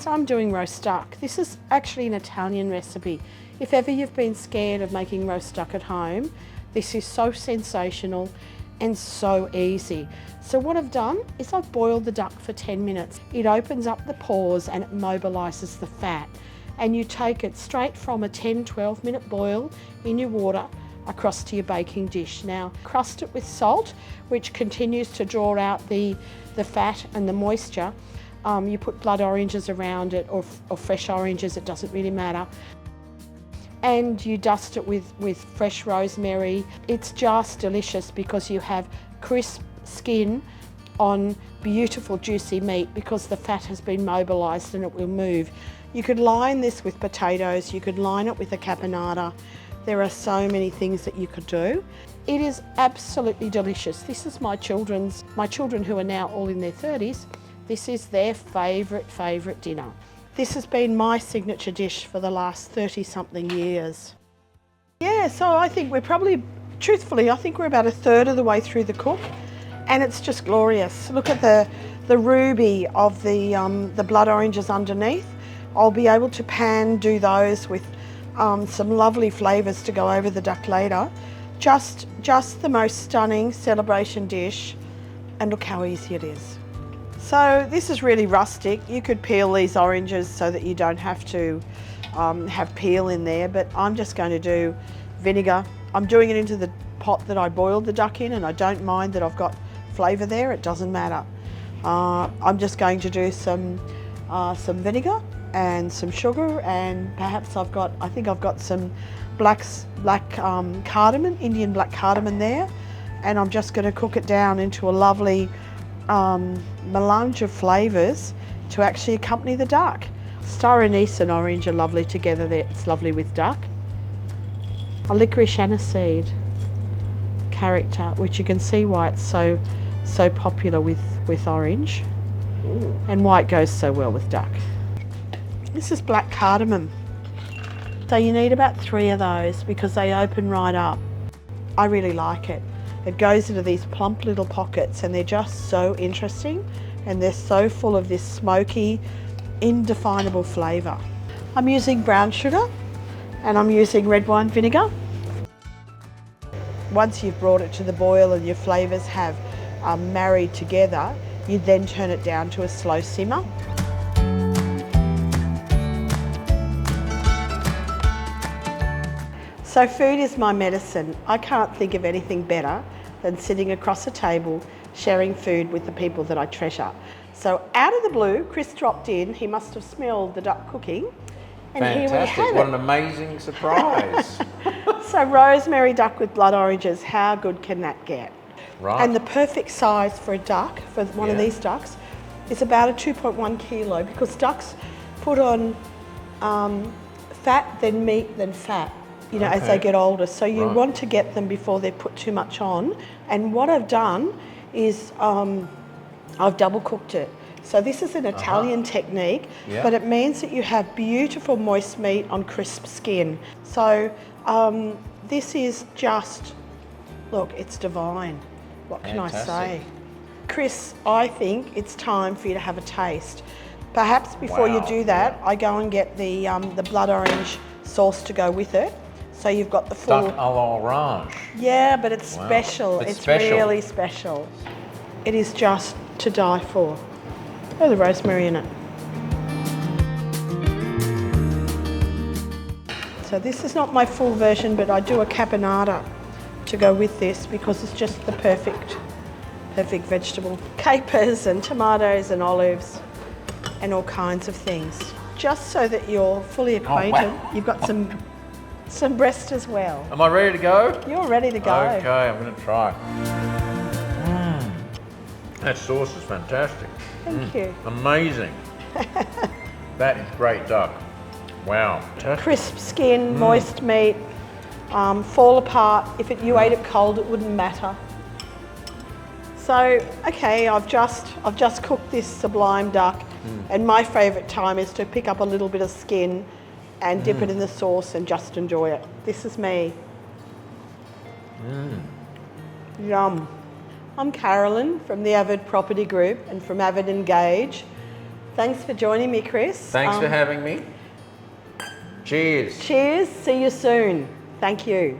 So I'm doing roast duck. This is actually an Italian recipe. If ever you've been scared of making roast duck at home, this is so sensational and so easy. So what I've done is I've boiled the duck for 10 minutes. It opens up the pores and it mobilises the fat. And you take it straight from a 10-12 minute boil in your water across to your baking dish. Now, crust it with salt, which continues to draw out the fat and the moisture. You put blood oranges around it or fresh oranges, it doesn't really matter. And you dust it with fresh rosemary. It's just delicious because you have crisp skin on beautiful juicy meat because the fat has been mobilised and it will move. You could line this with potatoes, you could line it with a caponata. There are so many things that you could do. It is absolutely delicious. This is my children who are now all in their 30s. This is their favourite dinner. This has been my signature dish for the last 30-something years. Yeah, so I think we're probably, truthfully, I think we're about a third of the way through the cook, and it's just glorious. Look at the ruby of the blood oranges underneath. I'll be able to do those with some lovely flavours to go over the duck later. Just the most stunning celebration dish, and look how easy it is. So this is really rustic. You could peel these oranges so that you don't have to have peel in there, but I'm just going to do vinegar. I'm doing it into the pot that I boiled the duck in, and I don't mind that I've got flavour there, it doesn't matter. I'm just going to do some vinegar and some sugar, and perhaps I think I've got some black cardamom, Indian black cardamom there, and I'm just going to cook it down into a lovely melange of flavours to actually accompany the duck. Star anise and orange are lovely together there. It's lovely with duck. A licorice aniseed character, which you can see why it's so popular with orange, and why it goes so well with duck. This is black cardamom. So you need about 3 of those because they open right up. I really like it. It goes into these plump little pockets and they're just so interesting, and they're so full of this smoky, indefinable flavour. I'm using brown sugar and I'm using red wine vinegar. Once you've brought it to the boil and your flavours have married together, you then turn it down to a slow simmer. So food is my medicine. I can't think of anything better than sitting across a table sharing food with the people that I treasure. So out of the blue, Chris dropped in. He must have smelled the duck cooking. And fantastic, here we have what it. an amazing surprise. So rosemary duck with blood oranges, how good can that get? Right. And the perfect size for a duck, for one of these ducks, is about a 2.1 kilo, because ducks put on fat, then meat, then fat, you know, as they get older. So you want to get them before they put too much on. And what I've done is I've double cooked it. So this is an Italian technique, but it means that you have beautiful moist meat on crisp skin. So this is just, look, it's divine. What can I say? Chris, I think it's time for you to have a taste. Perhaps before you do that, I go and get the blood orange sauce to go with it. So you've got the full... Duck à l'orange. Yeah, but it's special. It's really special. It is just to die for. Oh, the rosemary in it. So this is not my full version, but I do a caponata to go with this because it's just the perfect vegetable. Capers and tomatoes and olives and all kinds of things. Just so that you're fully acquainted, you've got some breast as well. Am I ready to go? You're ready to go. Okay, I'm going to try. That sauce is fantastic. Thank you. Amazing. That is great duck. Wow. Crisp skin, moist meat, fall apart. If you ate it cold, it wouldn't matter. So, okay, I've just cooked this sublime duck, and my favourite time is to pick up a little bit of skin and dip it in the sauce and just enjoy it. This is me. Yum. I'm Carolyn from the AVID Property Group and from AVIDEngage. Thanks for joining me, Chris. Thanks for having me. Cheers. Cheers. See you soon. Thank you.